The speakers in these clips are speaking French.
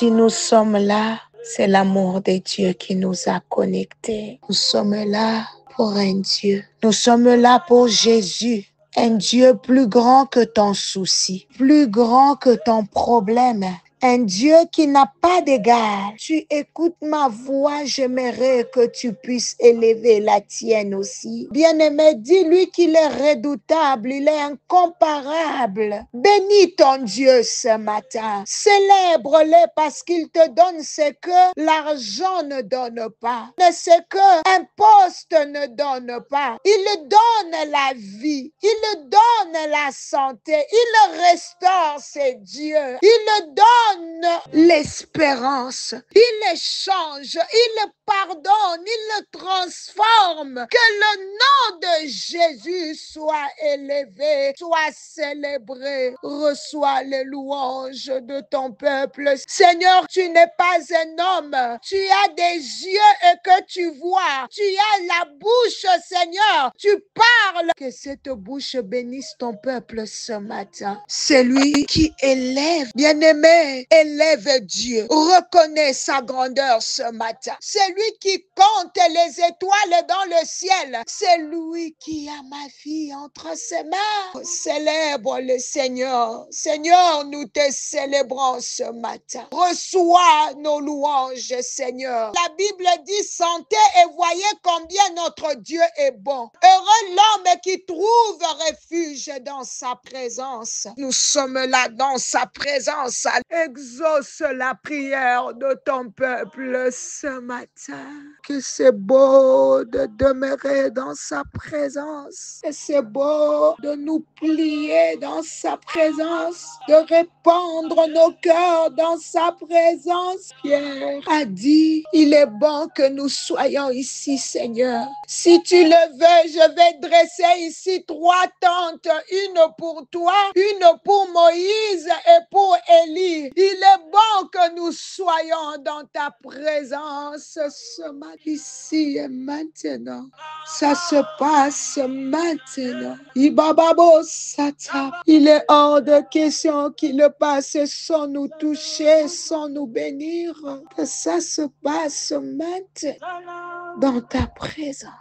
Si nous sommes là, c'est l'amour de Dieu qui nous a connectés. Nous sommes là pour un Dieu. Nous sommes là pour Jésus. Un Dieu plus grand que ton souci, plus grand que ton problème. Un Dieu qui n'a pas d'égal. Tu écoutes ma voix, j'aimerais que tu puisses élever la tienne aussi. Bien-aimé, dis-lui qu'il est redoutable, il est incomparable. Bénis ton Dieu ce matin. Célèbre-le parce qu'il te donne ce que l'argent ne donne pas, ce que un poste ne donne pas. Il donne la vie, il donne la santé, il restaure ses dieux, il donne l'espérance, il change, il pardonne, il transforme. Que le nom de Jésus soit élevé, soit célébré. Reçois les louanges de ton peuple. Seigneur, tu n'es pas un homme. Tu as des yeux et que tu vois. Tu as la bouche, Seigneur. Tu parles. Que cette bouche bénisse ton peuple ce matin. C'est lui qui élève. Bien-aimé, élève Dieu. Reconnais sa grandeur ce matin. C'est lui qui compte les étoiles dans le ciel. C'est lui qui a ma vie entre ses mains. Célèbre le Seigneur. Seigneur, nous te célébrons ce matin. Reçois nos louanges, Seigneur. La Bible dit: sentez et voyez combien notre Dieu est bon. Heureux l'homme qui trouve refuge dans sa présence. Nous sommes là dans sa présence. Exauce la prière de ton peuple ce matin. Que c'est beau de demeurer dans sa présence. Que c'est beau de nous plier dans sa présence, de répandre nos cœurs dans sa présence. Pierre a dit: il est bon que nous soyons ici, Seigneur. Si tu le veux, je vais dresser ici 3 tentes, une pour toi, une pour Moïse et pour Élie. Il est bon que nous soyons dans ta présence ce matin, ici et maintenant. Ça se passe maintenant. Ibababo Sata. Il est hors de question qu'il passe sans nous toucher, sans nous bénir. Que ça se passe maintenant dans ta présence.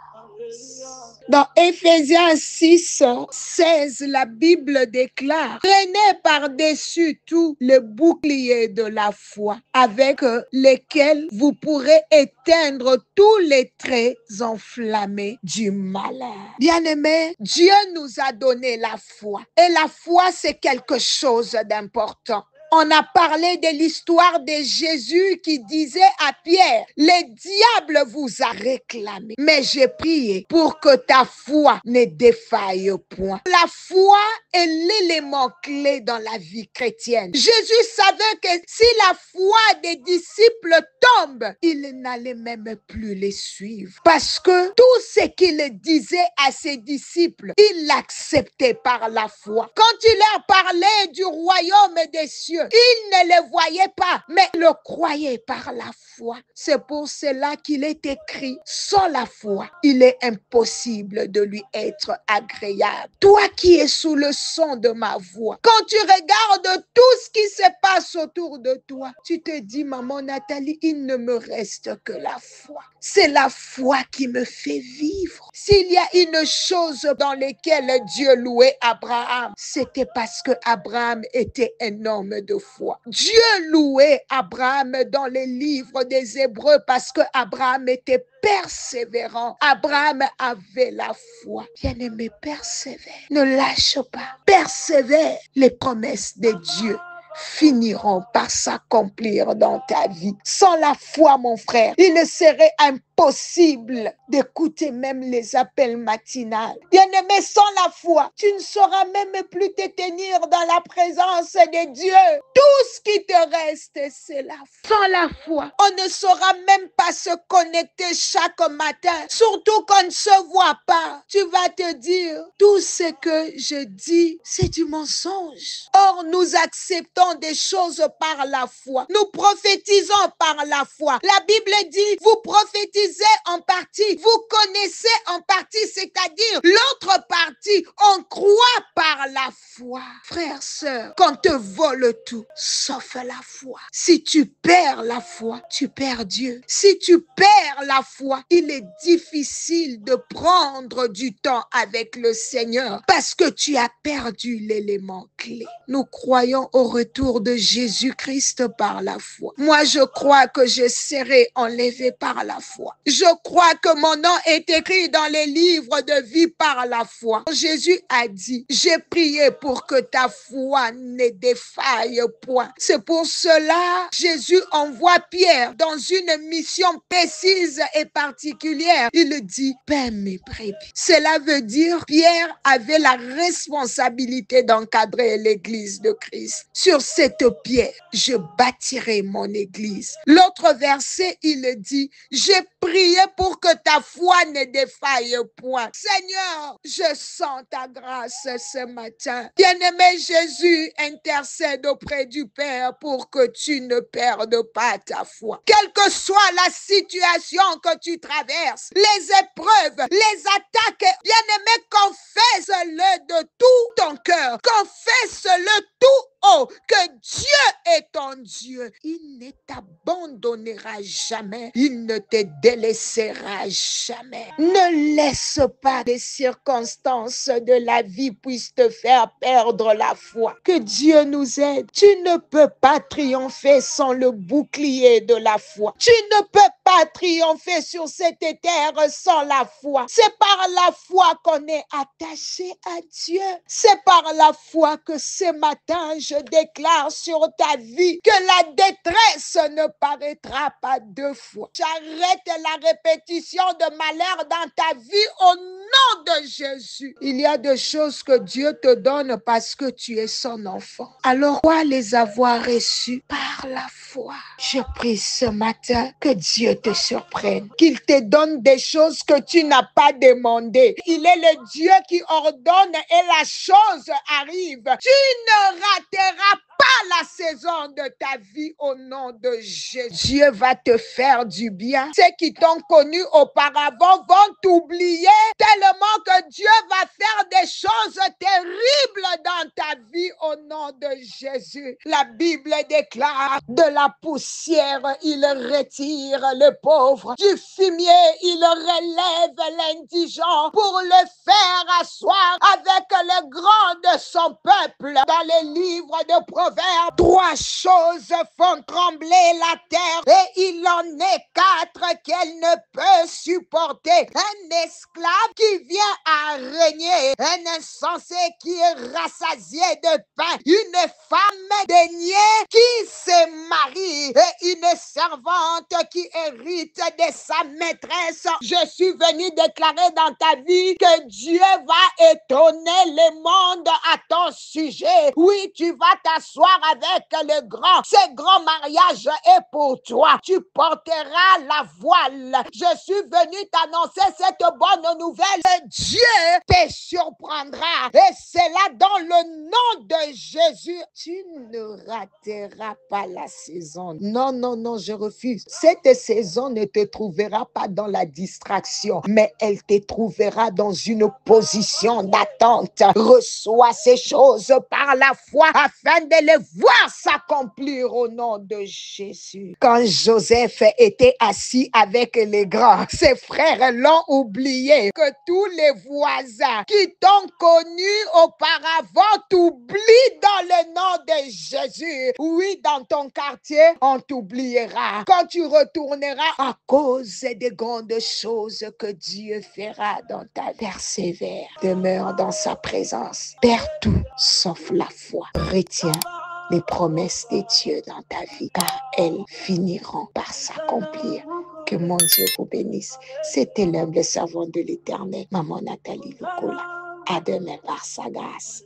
Dans Éphésiens 6, 16, la Bible déclare: prenez par-dessus tout le bouclier de la foi, avec lesquels vous pourrez éteindre tous les traits enflammés du malin. Bien-aimés, Dieu nous a donné la foi. Et la foi, c'est quelque chose d'important. On a parlé de l'histoire de Jésus qui disait à Pierre: le diable vous a réclamé, mais j'ai prié pour que ta foi ne défaille point. La foi est l'élément clé dans la vie chrétienne. Jésus savait que si la foi des disciples tombe, il n'allait même plus les suivre. Parce que tout ce qu'il disait à ses disciples, il l'acceptait par la foi. Quand il leur parlait du royaume des cieux, il ne le voyait pas, mais le croyait par la foi. C'est pour cela qu'il est écrit: sans la foi, il est impossible de lui être agréable. Toi qui es sous le son de ma voix, quand tu regardes tout ce qui se passe autour de toi, tu te dis: maman Nathalie, il ne me reste que la foi. C'est la foi qui me fait vivre. S'il y a une chose dans laquelle Dieu louait Abraham, c'était parce que Abraham était un homme de foi. Dieu louait Abraham dans les livres des Hébreux parce que Abraham était persévérant. Abraham avait la foi. Bien-aimé, persévère. Ne lâche pas. Persévère. Les promesses de Dieu finiront par s'accomplir dans ta vie. Sans la foi, mon frère, il ne serait impossible d'écouter même les appels matinales. Bien-aimé, sans la foi, tu ne sauras même plus te tenir dans la présence de Dieu. Tout ce qui te reste, c'est la foi. Sans la foi, on ne saura même pas se connecter chaque matin. Surtout qu'on ne se voit pas. Tu vas te dire: tout ce que je dis, c'est du mensonge. Or, nous acceptons des choses par la foi. Nous prophétisons par la foi. La Bible dit: vous prophétisez lisez en partie, vous connaissez en partie, c'est-à-dire l'autre partie, on croit par la foi. Frères, sœurs, qu'on te vole tout, sauf la foi. Si tu perds la foi, tu perds Dieu. Si tu perds la foi, il est difficile de prendre du temps avec le Seigneur parce que tu as perdu l'élément clé. Nous croyons au retour de Jésus-Christ par la foi. Moi, je crois que je serai enlevé par la foi. Je crois que mon nom est écrit dans les livres de vie par la foi. Jésus a dit, j'ai prié pour que ta foi ne défaille point. C'est pour cela, Jésus envoie Pierre dans une mission précise et particulière. Il dit, paix mes brebis. Cela veut dire, Pierre avait la responsabilité d'encadrer l'église de Christ. Sur cette pierre, je bâtirai mon église. L'autre verset, il dit, j'ai prié pour que ta foi ne défaille point. Seigneur, je sens ta grâce ce matin. Bien-aimé Jésus, intercède auprès du Père pour que tu ne perdes pas ta foi. Quelle que soit la situation que tu traverses, les épreuves, les attaques, bien-aimé, confesse-le de tout ton cœur. Confesse-le tout haut que Dieu est ton Dieu. Il ne t'abandonnera jamais. Il ne te délaissera jamais. Ne laisse pas les circonstances de la vie puissent te faire perdre la foi. Que Dieu nous aide. Tu ne peux pas triompher sans le bouclier de la foi. Tu ne peux pas triompher sur cette terre sans la foi. C'est par la foi qu'on est attaché à Dieu. C'est par la foi que ce matin, je déclare sur ta vie que la détresse ne paraîtra pas deux fois. J'arrête la répétition de malheur dans ta vie au nom de Jésus. Il y a des choses que Dieu te donne parce que tu es son enfant. Alors, quoi les avoir reçues par la foi? Je prie ce matin que Dieu te surprenne, qu'il te donne des choses que tu n'as pas demandées. Il est le Dieu qui ordonne et la chose arrive. Tu ne rateras pas la saison de ta vie au nom de Jésus. Dieu va te faire du bien. Ceux qui t'ont connu auparavant vont t'oublier tellement que Dieu va faire des choses terribles dans ta vie au nom de Jésus. La Bible déclare de la poussière, il retire le pauvre. Du fumier, il relève l'indigent pour le faire asseoir avec les grands de son peuple. Dans les livres de Proverbes, trois choses font trembler la terre et il en est quatre qu'elle ne peut supporter. Un esclave qui vient à régner, un insensé qui est rassasié de pain, une femme déniée qui se marie et une servante qui hérite de sa maîtresse. Je suis venu déclarer dans ta vie que Dieu va étonner le monde à ton sujet. Oui, tu vas t'asseoir avec le grand. Ce grand mariage est pour toi. Tu porteras la voile. Je suis venu t'annoncer cette bonne nouvelle. Dieu te surprendra. Et c'est là dans le nom de Jésus. Tu ne rateras pas la saison. Non, non, non, je refuse. Cette saison ne te trouvera pas dans la distraction, mais elle te trouvera dans une position d'attente. Reçois ces choses par la foi afin de les voir s'accomplir au nom de Jésus. Quand Joseph était assis avec les grands, ses frères l'ont oublié. Que tous les voisins qui t'ont connu auparavant t'oublient dans le nom de Jésus. Oui, dans ton quartier, on t'oubliera. Quand tu retourneras à cause des grandes choses que Dieu fera dans ta vie. Persévère, demeure dans sa présence. Perds tout sauf la foi. Retiens les promesses de Dieu dans ta vie, car elles finiront par s'accomplir. Que mon Dieu vous bénisse. C'était l'humble servant de l'Éternel, Maman Nathalie Lukola. À demain par sa grâce.